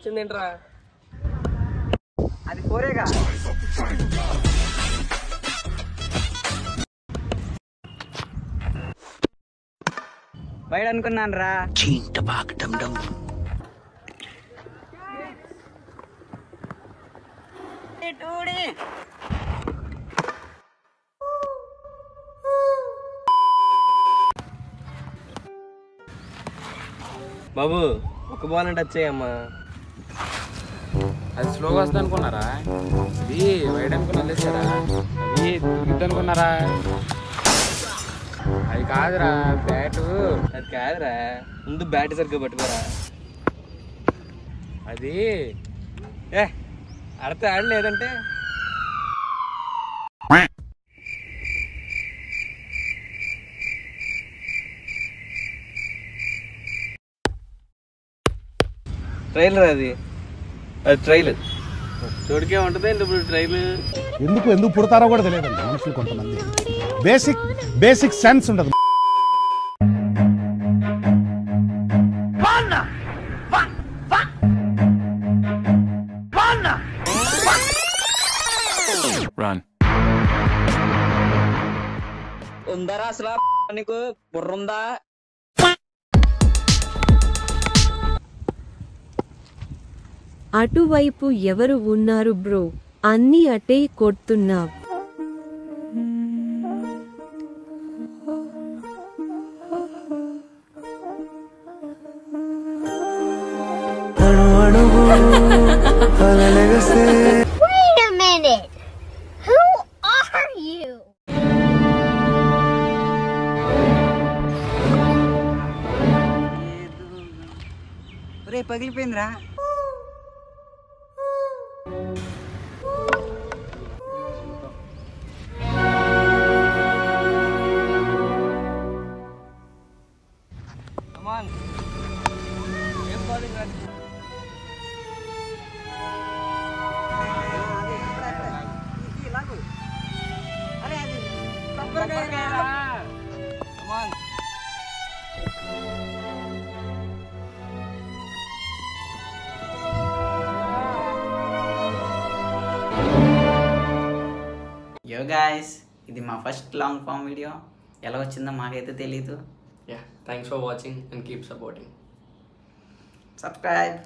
వచ్చిందేంట్రా? అది కోరేగా. బయట అనుకున్నాను రా. బాబు ఒక బాల్ అంటే వచ్చాయమ్మా. అది స్లోగా వస్తుంది అనుకున్నారా? ఇది వైడ్ అనుకున్నా లేచారా? అది దూరిద్ది అనుకున్నారా? అది కాదురా బ్యాటు. అది కాదురా, ముందు బ్యాట్ సరిగ్గా పట్టుకోరా. అది ఆడితే ఆడలేదంటే ట్రైలర్. అది ట్రైలర్ చోటుకే ఉంటుంది. ఇప్పుడు ట్రైల్ ఎందుకు పుడతారో కూడా తెలియదండి మనుషులు కొంతమంది. బేసిక్ సెన్స్ ఉండదు. ఉందరా అసలు నీకు బుర్రుందా? అటువైపు ఎవరు ఉన్నారు బ్రో? అన్నీ అటే కొడుతున్నావ్. Wait a minute. Who are you? రే పగిలిపోయిందిరా. ఏం bowling రా? యో గాయ్స్, ఇది మా ఫస్ట్ లాంగ్ ఫామ్ వీడియో. ఎలా వచ్చిందో మాకైతే తెలీదు. Thanks for watching and keep supporting. Subscribe.